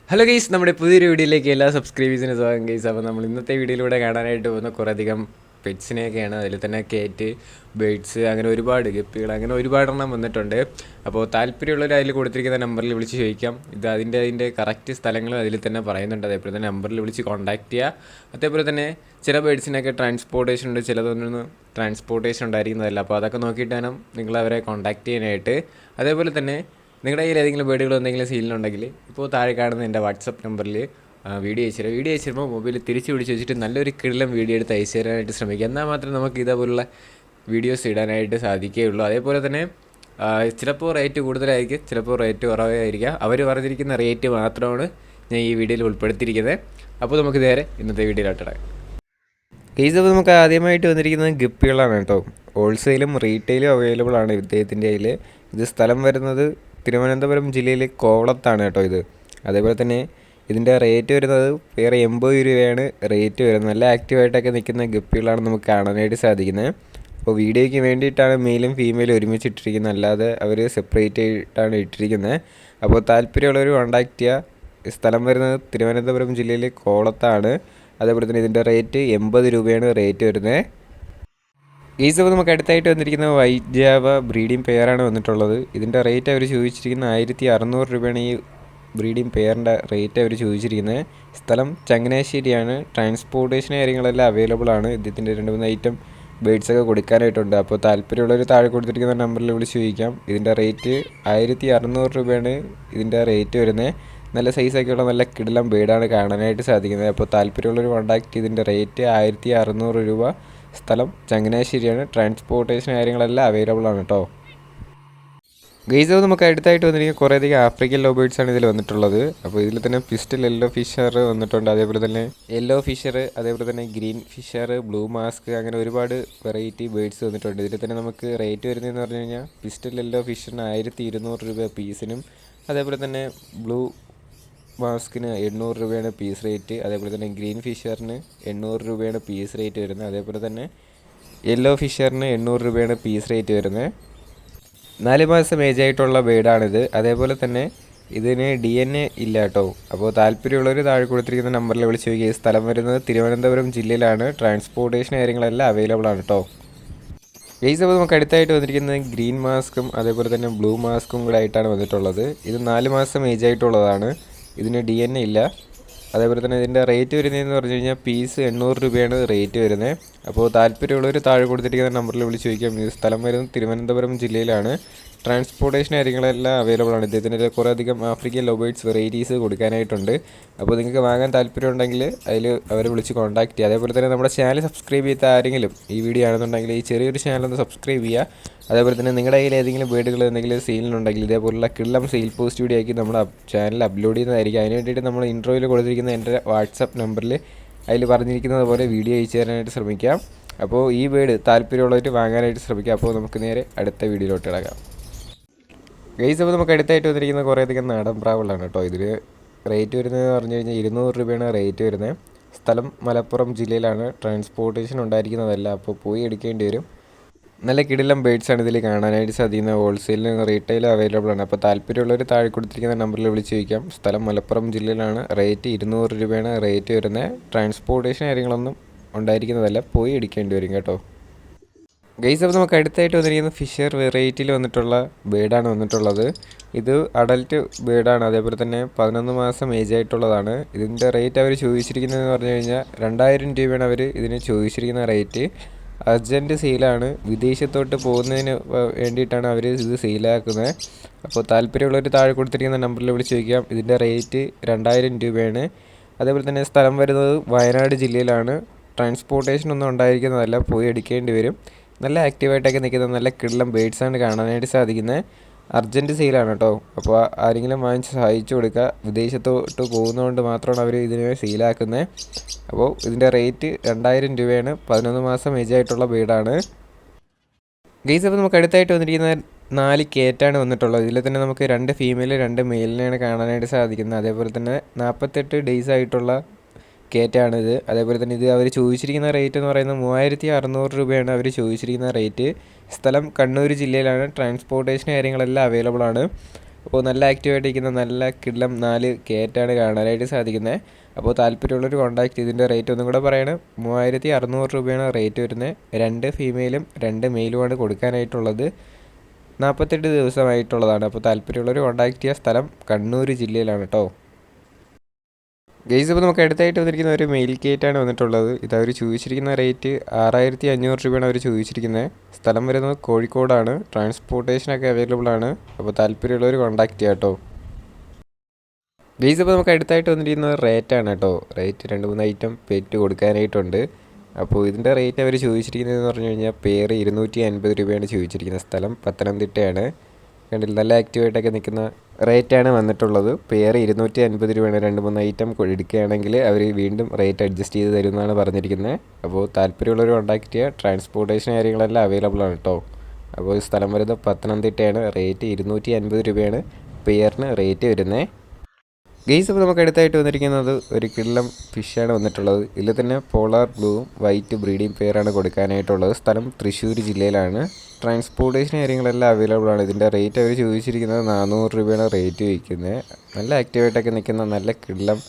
Hello guys, നമ്മുടെ പുതിയൊരു വീഡിയോയിലേക്ക് എല്ലാ സബ്സ്ക്രൈബേഴ്സിനും സ്വാഗതം ഗൈസ്. അപ്പോൾ നമ്മൾ ഇന്നത്തെ വീഡിയോയിലൂടെ കാണാനായിട്ട് പോകുന്ന കുറേയധികം പെറ്റ്സിനെയൊക്കെയാണ്. അതിൽ തന്നെ കേറ്റ്, ബേഡ്സ്, അങ്ങനെ ഒരുപാട് ഗപ്പികൾ, അങ്ങനെ ഒരുപാടെണ്ണം വന്നിട്ടുണ്ട്. അപ്പോൾ താല്പര്യമുള്ളവർ അതിൽ കൊടുത്തിരിക്കുന്ന നമ്പറിൽ വിളിച്ച് ചോദിക്കാം. ഇത് അതിൻ്റെ കറക്റ്റ് സ്ഥലങ്ങളും അതിൽ തന്നെ പറയുന്നുണ്ട്. അതേപോലെ തന്നെ നമ്പറിൽ വിളിച്ച് കോൺടാക്ട് ചെയ്യുക. അതേപോലെ തന്നെ ചില ബേഡ്സിനൊക്കെ ട്രാൻസ്പോർട്ടേഷൻ ഉണ്ട്, ചിലതൊന്നും ട്രാൻസ്പോർട്ടേഷൻ ഉണ്ടായിരിക്കുന്നതല്ല. അപ്പോൾ അതൊക്കെ നോക്കിയിട്ട് വേണം നിങ്ങളവരെ കോൺടാക്ട് ചെയ്യാനായിട്ട്. അതേപോലെ തന്നെ നിങ്ങളുടെ കയ്യിൽ ഏതെങ്കിലും ബേഡുകൾ എന്തെങ്കിലും സീലിനുണ്ടെങ്കിൽ ഇപ്പോൾ താഴെ കാണുന്ന എൻ്റെ വാട്സപ്പ് നമ്പറിൽ വീഡിയോ അയച്ചുതരുമ്പോൾ മൊബൈൽ തിരിച്ച് പിടിച്ച് വെച്ചിട്ട് നല്ലൊരു കിടിലം വീഡിയോ എടുത്ത് അയച്ചു തരാനായിട്ട് ശ്രമിക്കുക. എന്നാൽ മാത്രമേ നമുക്ക് ഇതേപോലുള്ള വീഡിയോസ് ഇടാനായിട്ട് സാധിക്കുകയുള്ളൂ. അതേപോലെ തന്നെ ചിലപ്പോൾ റേറ്റ് കൂടുതലായിരിക്കും, ചിലപ്പോൾ റേറ്റ് കുറവായിരിക്കാം. അവർ പറഞ്ഞിരിക്കുന്ന റേറ്റ് മാത്രമാണ് ഞാൻ ഈ വീഡിയോയിൽ ഉൾപ്പെടുത്തിയിരിക്കുന്നത്. അപ്പോൾ നമുക്ക് നേരെ ഇന്നത്തെ വീഡിയോയിലോട്ടിടാം. കേസ് അപ്പോൾ നമുക്ക് ആദ്യമായിട്ട് വന്നിരിക്കുന്നത് ഗപ്പികളാണ് കേട്ടോ. ഹോൾസെയിലും റീറ്റെയിലും അവൈലബിൾ ആണ് ഇദ്ദേഹത്തിൻ്റെ കയ്യിൽ. ഇത് സ്ഥലം വരുന്നത് തിരുവനന്തപുരം ജില്ലയിലെ കോവളത്താണ് കേട്ടോ ഇത്. അതേപോലെ തന്നെ ഇതിൻ്റെ റേറ്റ് വരുന്നത് വേറെ 80 രൂപയാണ് റേറ്റ് വരുന്നത്. നല്ല ആക്റ്റീവായിട്ടൊക്കെ നിൽക്കുന്ന ഗപ്പികളാണ് നമുക്ക് കാണാനായിട്ട് സാധിക്കുന്നത്. അപ്പോൾ വീഡിയോയ്ക്ക് വേണ്ടിയിട്ടാണ് മെയിലും ഫീമെയിലും ഒരുമിച്ചിട്ടിരിക്കുന്നത്, അല്ലാതെ അവർ സെപ്പറേറ്റ് ആയിട്ടാണ് ഇട്ടിരിക്കുന്നത്. അപ്പോൾ താല്പര്യമുള്ളവർ കോൺടാക്ട് ചെയ്യുക. സ്ഥലം വരുന്നത് തിരുവനന്തപുരം ജില്ലയിലെ കോവളത്താണ്. അതേപോലെ തന്നെ ഇതിൻ്റെ റേറ്റ് 80 രൂപയാണ് റേറ്റ് വരുന്നത്. ഈ സമയം നമുക്ക് അടുത്തായിട്ട് വന്നിരിക്കുന്ന വൈറ്റ് ജാവ ബ്രീഡിംഗ് പെയറാണ് വന്നിട്ടുള്ളത്. ഇതിൻ്റെ റേറ്റ് അവർ ചോദിച്ചിരിക്കുന്നത് 1600 രൂപയാണ്. ഈ ബ്രീഡിംഗ് പെയറിൻ്റെ റേറ്റ് അവർ ചോദിച്ചിരിക്കുന്നത്. സ്ഥലം ചങ്ങനാശ്ശേരിയാണ്. ട്രാൻസ്പോർട്ടേഷൻ കാര്യങ്ങളെല്ലാം അവൈലബിൾ ആണ്. ഇതിൻ്റെ 2-3 ഐറ്റം ബേഡ്സൊക്കെ കൊടുക്കാനായിട്ടുണ്ട്. അപ്പോൾ താല്പര്യമുള്ളവർ താഴെ കൊടുത്തിരിക്കുന്ന നമ്പറിൽ വിളിച്ച് ചോദിക്കാം. ഇതിൻ്റെ റേറ്റ് 1600 രൂപയാണ് ഇതിൻ്റെ റേറ്റ് വരുന്നത്. നല്ല സൈസൊക്കെയുള്ള നല്ല കിടിലം ബേഡാണ് കാണാനായിട്ട് സാധിക്കുന്നത്. അപ്പോൾ താല്പര്യമുള്ളൊരു കോൺടാക്റ്റ്. ഇതിൻ്റെ റേറ്റ് 1600 രൂപ. സ്ഥലം ചങ്ങനാശ്ശേരിയാണ്. ട്രാൻസ്പോർട്ടേഷൻ കാര്യങ്ങളെല്ലാം അവൈലബിൾ ആണ് കേട്ടോ. ഗൈസ് നമുക്ക് അടുത്തായിട്ട് വന്നിരിക്കുന്ന കുറേയധികം ആഫ്രിക്കൻ ലവ് ബേഡ്സാണ് ഇതിൽ വന്നിട്ടുള്ളത്. അപ്പോൾ ഇതിൽ തന്നെ പിസ്റ്റൽ യെല്ലോ ഫിഷർ വന്നിട്ടുണ്ട്. അതേപോലെ തന്നെ യെല്ലോ ഫിഷർ, അതേപോലെ തന്നെ ഗ്രീൻ ഫിഷർ, ബ്ലൂ മാസ്ക്, അങ്ങനെ ഒരുപാട് വെറൈറ്റി ബേഡ്സ് വന്നിട്ടുണ്ട്. ഇതിൽ തന്നെ നമുക്ക് റേറ്റ് വരുന്നതെന്ന് പറഞ്ഞു കഴിഞ്ഞാൽ പിസ്റ്റൽ യെല്ലോ ഫിഷറിന് 1200 രൂപ പീസിനും, അതേപോലെ തന്നെ ബ്ലൂ മാസ്കിന് 800 രൂപയാണ് പീസ് റേറ്റ്. അതേപോലെ തന്നെ ഗ്രീൻ ഫിഷറിന് 800 രൂപയാണ് പീസ് റേറ്റ് വരുന്നത്. അതേപോലെ തന്നെ യെല്ലോ ഫിഷറിന് 800 രൂപയാണ് പീസ് റേറ്റ് വരുന്നത്. 4 മാസം ഏജായിട്ടുള്ള ബേഡാണിത്. അതേപോലെ തന്നെ ഇതിന് DNA ഇല്ല കേട്ടോ. അപ്പോൾ താല്പര്യമുള്ളവർ താഴെ കൊടുത്തിരിക്കുന്ന നമ്പറിൽ വിളിച്ച് ചോദിക്കുക. സ്ഥലം വരുന്നത് തിരുവനന്തപുരം ജില്ലയിലാണ്. ട്രാൻസ്പോർട്ടേഷൻ കാര്യങ്ങളെല്ലാം അവൈലബിൾ ആണ് കേട്ടോ. ഗൈസ് അപ്പോൾ നമുക്ക് അടുത്തായിട്ട് വന്നിരിക്കുന്നത് ഗ്രീൻ മാസ്കും അതേപോലെ തന്നെ ബ്ലൂ മാസ്കും കൂടെ ആയിട്ടാണ് വന്നിട്ടുള്ളത്. ഇത് 4 മാസം ഏജായിട്ടുള്ളതാണ്. ഇതിന് DNA ഇല്ല. അതേപോലെ തന്നെ ഇതിൻ്റെ റേറ്റ് വരുന്നതെന്ന് പറഞ്ഞു കഴിഞ്ഞാൽ പീസ് 800 രൂപയാണ് റേറ്റ് വരുന്നത്. അപ്പോൾ താല്പര്യമുള്ളവർ താഴെ കൊടുത്തിരിക്കുന്ന നമ്പറിൽ വിളിച്ച് ചോദിക്കാം. ഇത് സ്ഥലം വരുന്നത് തിരുവനന്തപുരം ജില്ലയിലാണ്. ട്രാൻസ്പോർട്ടേഷൻ കാര്യങ്ങളെല്ലാം അവൈലബിൾ ആണ്. ഇദ്ദേഹത്തിൻ്റെ കുറേയധികം ആഫ്രിക്കൻ ലവ് ബേഡ്സ് വെറൈറ്റീസ് കൊടുക്കാനായിട്ടുണ്ട്. അപ്പോൾ നിങ്ങൾക്ക് വാങ്ങാൻ താല്പര്യമുണ്ടെങ്കിൽ അതിൽ അവരെ വിളിച്ച് കോൺടാക്ട് ചെയ്യുക. അതേപോലെ തന്നെ നമ്മുടെ ചാനൽ സബ്സ്ക്രൈബ് ചെയ്ത ആരെങ്കിലും ഈ വീഡിയോ ആണെന്നുണ്ടെങ്കിൽ ഈ ചെറിയൊരു ചാനലൊന്ന് സബ്സ്ക്രൈബ് ചെയ്യുക. അതേപോലെ തന്നെ നിങ്ങളുടെ കയ്യിൽ ഏതെങ്കിലും ബേഡുകൾ എന്തെങ്കിലും സെയിലുണ്ടെങ്കിൽ ഇതേപോലുള്ള കിള്ളം സെയിൽ പോസ്റ്റ് വീഡിയോ ആക്കി നമ്മുടെ ചാനൽ അപ്ലോഡ് ചെയ്യുന്നതായിരിക്കും. അതിന് വേണ്ടിയിട്ട് നമ്മൾ ഇൻട്രോയിൽ കൊടുത്തിരിക്കുന്ന എൻ്റെ വാട്സപ്പ് നമ്പറിൽ അതിൽ പറഞ്ഞിരിക്കുന്നത് പോലെ വീഡിയോ അയച്ചു തരാനായിട്ട് ശ്രമിക്കാം. അപ്പോൾ ഈ ബേഡ് താല്പര്യമുള്ളവർ വാങ്ങാനായിട്ട് ശ്രമിക്കുക. അപ്പോൾ നമുക്ക് നേരെ അടുത്ത വീഡിയോയിലോട്ട് ഇടാം. ഗൈസ് അപ്പോൾ നമുക്ക് അടുത്തായിട്ട് വന്നിരിക്കുന്ന കുറേയധികം നാടൻ പ്രാവുകളാണ് കേട്ടോ. ഇതിൽ റേറ്റ് വരുന്നതെന്ന് പറഞ്ഞു കഴിഞ്ഞാൽ 200 രൂപയാണ് റേറ്റ് വരുന്നത്. സ്ഥലം മലപ്പുറം ജില്ലയിലാണ്. ട്രാൻസ്പോർട്ടേഷൻ ഉണ്ടായിരിക്കുന്നതല്ല, അപ്പോൾ പോയി എടുക്കേണ്ടി വരും. നല്ല കിടിലം ബേഡ്സാണ് ഇതിൽ കാണാനായിട്ട് സാധിക്കുന്നത്. ഹോൾസെയിലും റീറ്റെയിലും അവൈലബിൾ ആണ്. അപ്പോൾ താല്പര്യമുള്ളവർ താഴെ കൊടുത്തിരിക്കുന്ന നമ്പറിൽ വിളിച്ച് ചോദിക്കാം. സ്ഥലം മലപ്പുറം ജില്ലയിലാണ്. റേറ്റ് 200 രൂപയാണ് റേറ്റ് വരുന്നത്. ട്രാൻസ്പോർട്ടേഷൻ കാര്യങ്ങളൊന്നും ഉണ്ടായിരിക്കുന്നതല്ല, പോയി എടുക്കേണ്ടി വരും കേട്ടോ. ഗൈസ് അപ്പോൾ നമുക്ക് അടുത്തായിട്ട് വന്നിരിക്കുന്ന ഫിഷർ വെറൈറ്റിയിൽ വന്നിട്ടുള്ള ബേഡാണ് വന്നിട്ടുള്ളത്. ഇത് അഡൽട്ട് ബേഡാണ്. അതേപോലെ തന്നെ 11 മാസം ഏജ് ആയിട്ടുള്ളതാണ്. ഇതിൻ്റെ റേറ്റ് അവർ ചോദിച്ചിരിക്കുന്നതെന്ന് പറഞ്ഞു കഴിഞ്ഞാൽ 2000 രൂപയാണ് അവർ ഇതിന് ചോദിച്ചിരിക്കുന്ന റേറ്റ്. അർജൻറ്റ് സെയിലാണ്. വിദേശത്തോട്ട് പോകുന്നതിന് വേണ്ടിയിട്ടാണ് അവർ ഇത് സെയിലാക്കുന്നത്. അപ്പോൾ താല്പര്യമുള്ളവർ താഴെ കൊടുത്തിരിക്കുന്ന നമ്പറിൽ വിളിച്ച് ചോദിക്കാം. ഇതിൻ്റെ റേറ്റ് 2000 രൂപയാണ്. അതേപോലെ തന്നെ സ്ഥലം വരുന്നത് വയനാട് ജില്ലയിലാണ്. ട്രാൻസ്പോർട്ടേഷൻ ഒന്നും ഉണ്ടായിരിക്കുന്നതല്ല, പോയി എടുക്കേണ്ടി വരും. നല്ല ആക്റ്റീവായിട്ടൊക്കെ നിൽക്കുന്ന നല്ല കിടിലം ബേഡ്സാണ് കാണാനായിട്ട് സാധിക്കുന്നത്. അർജൻറ്റ് സെയിലാണ് കേട്ടോ. അപ്പോൾ ആരെങ്കിലും വാങ്ങിച്ച് സഹായിച്ചു കൊടുക്കുക. വിദേശത്തോട്ട് പോകുന്നതുകൊണ്ട് മാത്രമാണ് അവർ ഇതിനെ സെയിലാക്കുന്നത്. അപ്പോൾ ഇതിൻ്റെ റേറ്റ് 2000 രൂപയാണ്. 11 മാസം ഏജ് ആയിട്ടുള്ള ബേഡാണ്. ഗൈസ് അപ്പോൾ നമുക്ക് അടുത്തായിട്ട് വന്നിരിക്കുന്ന 4 കേറ്റാണ് വന്നിട്ടുള്ളത്. ഇതിൽ തന്നെ നമുക്ക് 2 ഫീമെയിൽ 2 മെയിലിനെയാണ് കാണാനായിട്ട് സാധിക്കുന്നത്. അതേപോലെ തന്നെ 48 ഡേയ്സ് ആയിട്ടുള്ള കേറ്റാണിത്. അതേപോലെ തന്നെ ഇത് അവർ ചോദിച്ചിരിക്കുന്ന റേറ്റ് എന്ന് പറയുന്നത് 3600 രൂപയാണ് അവർ ചോദിച്ചിരിക്കുന്ന റേറ്റ്. സ്ഥലം കണ്ണൂർ ജില്ലയിലാണ്. ട്രാൻസ്പോർട്ടേഷൻ കാര്യങ്ങളെല്ലാം അവൈലബിൾ ആണ്. അപ്പോൾ നല്ല ആക്റ്റീവായിട്ടിരിക്കുന്ന നല്ല കിള്ളം 4 കേറ്റാണ് കാണാനായിട്ട് സാധിക്കുന്നത്. അപ്പോൾ താല്പര്യമുള്ളൊരു കോൺടാക്റ്റ്. ഇതിൻ്റെ റേറ്റ് ഒന്നും കൂടെ പറയണം, 3600 രൂപയാണ് റേറ്റ് വരുന്നത്. 2 ഫീമെയിലും 2 മെയിലുമാണ് കൊടുക്കാനായിട്ടുള്ളത്. 48 ദിവസമായിട്ടുള്ളതാണ്. അപ്പോൾ താല്പര്യമുള്ളൊരു കോൺടാക്റ്റ് ചെയ്യുക. സ്ഥലം കണ്ണൂർ ജില്ലയിലാണ് കേട്ടോ. ഗൈസ്, അപ്പോൾ നമുക്ക് അടുത്തായിട്ട് വന്നിരിക്കുന്ന ഒരു മെയിൽ കേറ്റാണ് വന്നിട്ടുള്ളത്. ഇത് അവർ ചോദിച്ചിരിക്കുന്ന റേറ്റ് 6500 രൂപയാണ് അവർ ചോദിച്ചിരിക്കുന്നത്. സ്ഥലം വരുന്നത് കോഴിക്കോടാണ്. ട്രാൻസ്പോർട്ടേഷനൊക്കെ അവൈലബിൾ ആണ്. അപ്പോൾ താല്പര്യമുള്ളവർ കോൺടാക്റ്റ് ചെയ്യാം കേട്ടോ. ഗൈസ്, അപ്പോൾ നമുക്ക് അടുത്തായിട്ട് വന്നിരിക്കുന്നത് റേറ്റാണ് കേട്ടോ. റേറ്റ് 2-3 ഐറ്റം പെറ്റ് കൊടുക്കാനായിട്ടുണ്ട്. അപ്പോൾ ഇതിൻ്റെ റേറ്റ് അവർ ചോദിച്ചിരിക്കുന്നതെന്ന് പറഞ്ഞു കഴിഞ്ഞാൽ പേര് 250 രൂപയാണ് ചോദിച്ചിരിക്കുന്നത്. സ്ഥലം പത്തനംതിട്ടയാണ്. കണ്ടില്ല, നല്ല ആക്റ്റീവായിട്ടൊക്കെ നിൽക്കുന്ന റേറ്റാണ് വന്നിട്ടുള്ളത്. പേര് 250 രൂപയാണ്. 2-3 ഐറ്റം എടുക്കുകയാണെങ്കിൽ അവർ വീണ്ടും റേറ്റ് അഡ്ജസ്റ്റ് ചെയ്ത് തരുമെന്നാണ് പറഞ്ഞിരിക്കുന്നത്. അപ്പോൾ താല്പര്യമുള്ളവർ കോൺടാക്റ്റ് ചെയ്യുക. ട്രാൻസ്പോർട്ടേഷൻ കാര്യങ്ങളെല്ലാം അവൈലബിൾ ആണ് കേട്ടോ. അപ്പോൾ സ്ഥലം വരുന്നത് പത്തനംതിട്ടയാണ്. റേറ്റ് 250 രൂപയാണ് പേരിന് റേറ്റ് വരുന്നത്. ഗെയ്സ്, അപ്പോൾ നമുക്ക് അടുത്തായിട്ട് വന്നിരിക്കുന്നത് ഒരു കിള്ളം ഫിഷാണ് വന്നിട്ടുള്ളത്. ഇതിൽ തന്നെ പോളാർ ബ്ലൂവും വൈറ്റ് ബ്രീഡിംഗ് പെയറാണ് കൊടുക്കാനായിട്ടുള്ളത്. സ്ഥലം തൃശ്ശൂർ ജില്ലയിലാണ്. ട്രാൻസ്പോർട്ടേഷൻ കാര്യങ്ങളെല്ലാം അവൈലബിൾ ആണ്. ഇതിൻ്റെ റേറ്റ് അവർ ചോദിച്ചിരിക്കുന്നത് 400 രൂപയാണ് റേറ്റ് ചോദിക്കുന്നത്. നല്ല ആക്റ്റീവായിട്ടൊക്കെ നിൽക്കുന്ന നല്ല കിള്ളം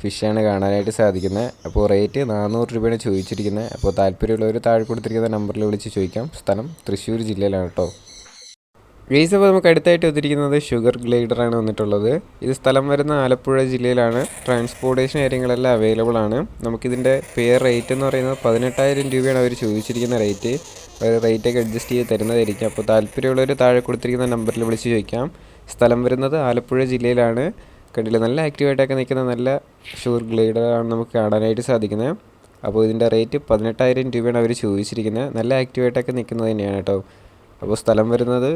ഫിഷാണ് കാണാനായിട്ട് സാധിക്കുന്നത്. അപ്പോൾ റേറ്റ് 400 രൂപയാണ് ചോദിച്ചിരിക്കുന്നത്. അപ്പോൾ താല്പര്യമുള്ളവർ താഴെ കൊടുത്തിരിക്കുന്ന നമ്പറിൽ വിളിച്ച് ചോദിക്കാം. സ്ഥലം തൃശ്ശൂർ ജില്ലയിലാണ് കേട്ടോ. ഗെയ്സ്, അപ്പോൾ നമുക്ക് അടുത്തായിട്ട് വന്നിരിക്കുന്നത് ഷുഗർ ഗ്ലൈഡറാണ് വന്നിട്ടുള്ളത്. ഇത് സ്ഥലം വരുന്ന ആലപ്പുഴ ജില്ലയിലാണ്. ട്രാൻസ്പോർട്ടേഷൻ കാര്യങ്ങളെല്ലാം അവൈലബിൾ ആണ്. നമുക്കിതിൻ്റെ പെയർ റേറ്റ് എന്ന് പറയുന്നത് 18,000 രൂപയാണ് അവർ ചോദിച്ചിരിക്കുന്ന റേറ്റ്. അവർ റേറ്റൊക്കെ അഡ്ജസ്റ്റ് ചെയ്ത് തരുന്നതായിരിക്കും. അപ്പോൾ താല്പര്യമുള്ളവർ താഴെ കൊടുത്തിരിക്കുന്ന നമ്പറിൽ വിളിച്ച് ചോദിക്കാം. സ്ഥലം വരുന്നത് ആലപ്പുഴ ജില്ലയിലാണ്. കണ്ടില്ല, നല്ല ആക്റ്റീവായിട്ടൊക്കെ നിൽക്കുന്ന നല്ല ഷുഗർ ഗ്ലൈഡറാണ് നമുക്ക് കാണാനായിട്ട് സാധിക്കുന്നത്. അപ്പോൾ ഇതിൻ്റെ റേറ്റ് 18,000 രൂപയാണ് അവർ ചോദിച്ചിരിക്കുന്നത്. നല്ല ആക്റ്റീവായിട്ടൊക്കെ നിൽക്കുന്നത് തന്നെയാണ് കേട്ടോ. അപ്പോൾ സ്ഥലം വരുന്നത്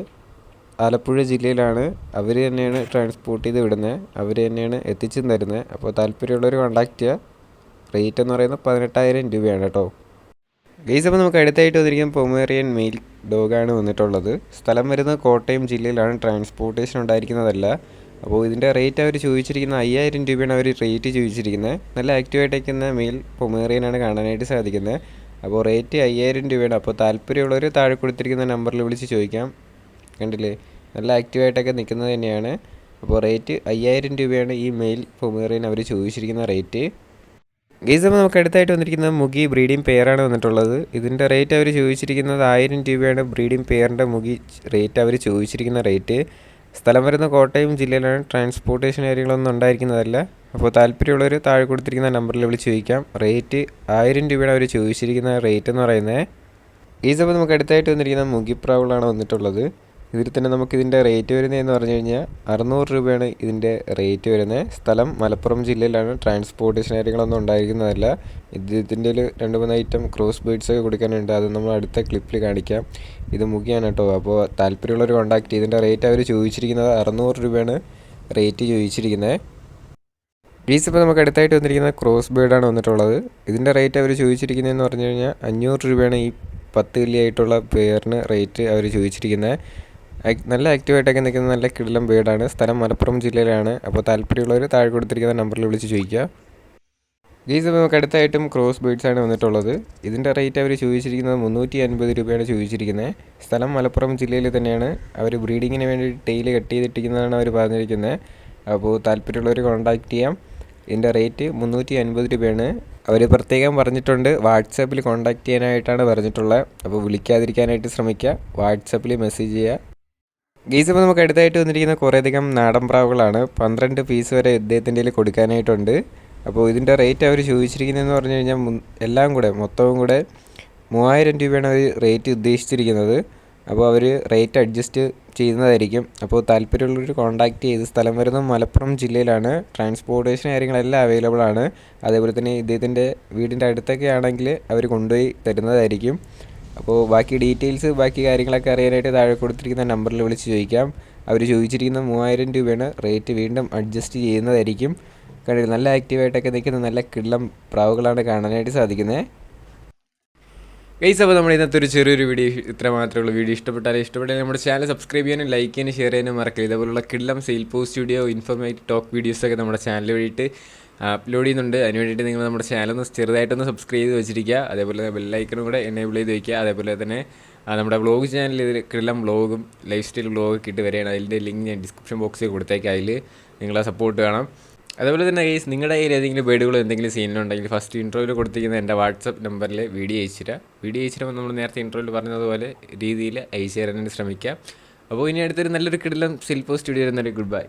ആലപ്പുഴ ജില്ലയിലാണ്. അവർ തന്നെയാണ് ട്രാൻസ്പോർട്ട് ചെയ്ത് വിടുന്നത്. അവർ തന്നെയാണ് എത്തിച്ചും തരുന്നത്. അപ്പോൾ താല്പര്യമുള്ളവർ കോൺടാക്റ്റ് ചെയ്യുക. റേറ്റ് എന്ന് പറയുന്നത് 18,000 രൂപയാണ് കേട്ടോ. ഗെയ്സ്, അപ്പോൾ നമുക്ക് അടുത്തായിട്ട് വന്നിരിക്കുന്ന പൊമേറിയൻ മെയിൽ ഡോഗാണ് വന്നിട്ടുള്ളത്. സ്ഥലം വരുന്നത് കോട്ടയം ജില്ലയിലാണ്. ട്രാൻസ്പോർട്ടേഷൻ ഉണ്ടായിരിക്കുന്നതല്ല. അപ്പോൾ ഇതിൻ്റെ റേറ്റ് അവർ ചോദിച്ചിരിക്കുന്ന 5000 രൂപയാണ് അവർ റേറ്റ് ചോദിച്ചിരിക്കുന്നത്. നല്ല ആക്റ്റീവായിട്ടിരിക്കുന്ന മെയിൽ പൊമേറിയനാണ് കാണാനായിട്ട് സാധിക്കുന്നത്. അപ്പോൾ റേറ്റ് 5000 രൂപയാണ്. അപ്പോൾ താല്പര്യമുള്ളവർ താഴെ കൊടുത്തിരിക്കുന്ന നമ്പറിൽ വിളിച്ച് ചോദിക്കാം. കണ്ടില്ലേ, നല്ല ആക്റ്റീവായിട്ടൊക്കെ നിൽക്കുന്നത് തന്നെയാണ്. അപ്പോൾ റേറ്റ് 5000 രൂപയാണ് ഈ മെയിൽ പൊമേറിയൻ അവർ ചോദിച്ചിരിക്കുന്ന റേറ്റ്. ഗെയ്സ്, അപ്പോൾ നമുക്ക് അടുത്തായിട്ട് വന്നിരിക്കുന്നത് മുഗി ബ്രീഡിംഗ് പെയറാണ് വന്നിട്ടുള്ളത്. ഇതിൻ്റെ റേറ്റ് അവർ ചോദിച്ചിരിക്കുന്നത് 1000 രൂപയാണ്. ബ്രീഡിംഗ് പെയറിൻ്റെ മുഗി റേറ്റ് അവർ ചോദിച്ചിരിക്കുന്ന റേറ്റ്. സ്ഥലം വരുന്ന കോട്ടയം ജില്ലയിലാണ്. ട്രാൻസ്പോർട്ടേഷൻ കാര്യങ്ങളൊന്നും ഉണ്ടായിരിക്കുന്നതല്ല. അപ്പോൾ താല്പര്യമുള്ളവർ താഴെ കൊടുത്തിരിക്കുന്ന നമ്പറിൽ വിളിച്ച് ചോദിക്കാം. റേറ്റ് 1000 രൂപയാണ് അവർ ചോദിച്ചിരിക്കുന്ന റേറ്റ് എന്ന് പറയുന്നത്. ഗെയ്സ്, അപ്പോൾ നമുക്ക് അടുത്തായിട്ട് വന്നിരിക്കുന്ന മുഗിപ്രാവുകളാണ് വന്നിട്ടുള്ളത്. ഇതിൽ തന്നെ നമുക്കിതിൻ്റെ റേറ്റ് വരുന്നതെന്ന് പറഞ്ഞു കഴിഞ്ഞാൽ 600 രൂപയാണ് ഇതിൻ്റെ റേറ്റ് വരുന്നത്. സ്ഥലം മലപ്പുറം ജില്ലയിലാണ്. ട്രാൻസ്പോർട്ടേഷൻ കാര്യങ്ങളൊന്നും ഉണ്ടായിരിക്കുന്നതല്ല. ഇതിൻ്റെ 2-3 ഐറ്റം ക്രോസ് ബേഡ്സൊക്കെ കൊടുക്കാനുണ്ട്. അത് നമ്മൾ അടുത്ത ക്ലിപ്പിൽ കാണിക്കാം. ഇത് മുഖ്യമാണ് കേട്ടോ. അപ്പോൾ താല്പര്യമുള്ളവർ കോൺടാക്റ്റ്. ഇതിൻ്റെ റേറ്റ് അവർ ചോദിച്ചിരിക്കുന്നത് 600 രൂപയാണ് റേറ്റ് ചോദിച്ചിരിക്കുന്നത്. ഗെയ്സ്, ഇപ്പോൾ നമുക്ക് അടുത്തായിട്ട് വന്നിരിക്കുന്നത് ക്രോസ് ബേഡാണ് വന്നിട്ടുള്ളത്. ഇതിൻ്റെ റേറ്റ് അവർ ചോദിച്ചിരിക്കുന്നതെന്ന് പറഞ്ഞു കഴിഞ്ഞാൽ 500 രൂപയാണ് ഈ 10 കില്ലിയായിട്ടുള്ള പെയറിന് റേറ്റ് അവർ ചോദിച്ചിരിക്കുന്നത്. നല്ല ആക്റ്റീവായിട്ടൊക്കെ നിൽക്കുന്ന നല്ല കിടിലം ബേഡാണ്. സ്ഥലം മലപ്പുറം ജില്ലയിലാണ്. അപ്പോൾ താല്പര്യമുള്ളവർ താഴെ കൊടുത്തിരിക്കുന്ന നമ്പറിൽ വിളിച്ച് ചോദിക്കുക. ഗെയ്സ്, നമുക്ക് അടുത്തായിട്ടും ക്രോസ് ബേഡ്സാണ് വന്നിട്ടുള്ളത്. ഇതിൻ്റെ റേറ്റ് അവർ ചോദിച്ചിരിക്കുന്നത് 350 രൂപയാണ് ചോദിച്ചിരിക്കുന്നത്. സ്ഥലം മലപ്പുറം ജില്ലയിൽ തന്നെയാണ്. അവർ ബ്രീഡിങ്ങിന് വേണ്ടി ടെയിൽ കട്ട് ചെയ്തിട്ടിരിക്കുന്നതാണ് അവർ പറഞ്ഞിരിക്കുന്നത്. അപ്പോൾ താല്പര്യമുള്ളവർ കോൺടാക്റ്റ് ചെയ്യാം. ഇതിൻ്റെ റേറ്റ് 350 രൂപയാണ്. അവർ പ്രത്യേകം പറഞ്ഞിട്ടുണ്ട് വാട്സാപ്പിൽ കോൺടാക്റ്റ് ചെയ്യാനായിട്ടാണ് പറഞ്ഞിട്ടുള്ളത്. അപ്പോൾ വിളിക്കാതിരിക്കാനായിട്ട് ശ്രമിക്കുക. വാട്സാപ്പിൽ മെസ്സേജ് ചെയ്യുക. ഗെയ്സ്, അപ്പോൾ നമുക്ക് അടുത്തായിട്ട് വന്നിരിക്കുന്ന കുറേയധികം നാടൻ പ്രാവുകളാണ്. 12 പീസ് വരെ ഇദ്ദേഹത്തിൻ്റെ കൊടുക്കാനായിട്ടുണ്ട്. അപ്പോൾ ഇതിൻ്റെ റേറ്റ് അവർ ചോദിച്ചിരിക്കുന്നതെന്ന് പറഞ്ഞു കഴിഞ്ഞാൽ എല്ലാം കൂടെ മൊത്തവും കൂടെ 3000 രൂപയാണ് അവർ റേറ്റ് ഉദ്ദേശിച്ചിരിക്കുന്നത്. അപ്പോൾ അവർ റേറ്റ് അഡ്ജസ്റ്റ് ചെയ്യുന്നതായിരിക്കും. അപ്പോൾ താല്പര്യമുള്ളവർ കോൺടാക്റ്റ് ചെയ്ത്. സ്ഥലം വരുന്നത് മലപ്പുറം ജില്ലയിലാണ്. ട്രാൻസ്പോർട്ടേഷൻ കാര്യങ്ങളെല്ലാം അവൈലബിൾ ആണ്. അതേപോലെ തന്നെ ഇദ്ദേഹത്തിൻ്റെ വീടിൻ്റെ അടുത്തൊക്കെ ആണെങ്കിൽ അവർ കൊണ്ടുപോയി തരുന്നതായിരിക്കും. അപ്പോൾ ബാക്കി ഡീറ്റെയിൽസ് ബാക്കി കാര്യങ്ങളൊക്കെ അറിയാനായിട്ട് താഴെ കൊടുത്തിരിക്കുന്ന നമ്പറിൽ വിളിച്ച് ചോദിക്കാം. അവർ ചോദിച്ചിരിക്കുന്ന 3000 രൂപയാണ് റേറ്റ്. വീണ്ടും അഡ്ജസ്റ്റ് ചെയ്യുന്നതായിരിക്കും. കണ്ടിട്ട് നല്ല ആക്റ്റീവായിട്ടൊക്കെ നിൽക്കുന്ന നല്ല കിള്ളം പ്രാവുകളാണ് കാണാനായിട്ട് സാധിക്കുന്നത്. ഗൈസ്, അപ്പോൾ നമ്മൾ ഇന്നത്തെ ഒരു ചെറിയൊരു വീഡിയോ ഇത്ര മാത്രമേ ഉള്ളൂ. വീഡിയോ ഇഷ്ടപ്പെട്ടാൽ നമ്മുടെ ചാനൽ സബ്സ്ക്രൈബ് ചെയ്യാനും ലൈക്ക് ചെയ്യാനും ഷെയർ ചെയ്യാനും മറക്കില്ല. ഇതേപോലുള്ള കിള്ളം sale post video informative talk വീഡിയോസൊക്കെ നമ്മുടെ ചാനൽ വഴിയിട്ട് അപ്ലോഡ് ചെയ്യുന്നുണ്ട്. അതിന് വേണ്ടിയിട്ട് നിങ്ങൾ നമ്മുടെ ചാനൽ ചെറുതായിട്ടൊന്ന് സബ്സ്ക്രൈബ് ചെയ്ത് വെച്ചിരിക്കുക. അതേപോലെ ബെല്ലൈക്കണും കൂടെ എനേബിൾ ചെയ്ത് വയ്ക്കുക. അതേപോലെ തന്നെ നമ്മുടെ വ്ളോഗ് ചാനലിൽ ഇതിലെല്ലാം വ്ളോഗും ലൈഫ് സ്റ്റൈൽ വ്ളോഗൊക്കെ ഇട്ട് വരികയാണ്. അതിൻ്റെ ലിങ്ക് ഞാൻ ഡിസ്ക്രിപ്ഷൻ ബോക്സിൽ കൊടുത്തേക്കാം. അതിൽ നിങ്ങളെ സപ്പോർട്ട് വേണം. അതുപോലെ തന്നെ ഗൈസ്, നിങ്ങളുടെ കയ്യിൽ ഏതെങ്കിലും ബേഡുകളോ എന്തെങ്കിലും സീനുണ്ടെങ്കിൽ ഫസ്റ്റ് ഇൻട്രോയിൽ കൊടുത്തിരിക്കുന്ന എൻ്റെ വാട്സപ്പ് നമ്പറിൽ വീഡിയോ അയച്ചിരുമ്പോൾ നമ്മൾ നേരത്തെ ഇൻട്രോയിൽ പറഞ്ഞതുപോലെ രീതിയിൽ അയച്ചു തരാൻ ശ്രമിക്കാം. അപ്പോൾ ഇനി അടുത്തൊരു നല്ലൊരു കിടിലം ശില്പോ സ്റ്റുഡിയോ എന്നൊരു ഗുഡ് ബൈ.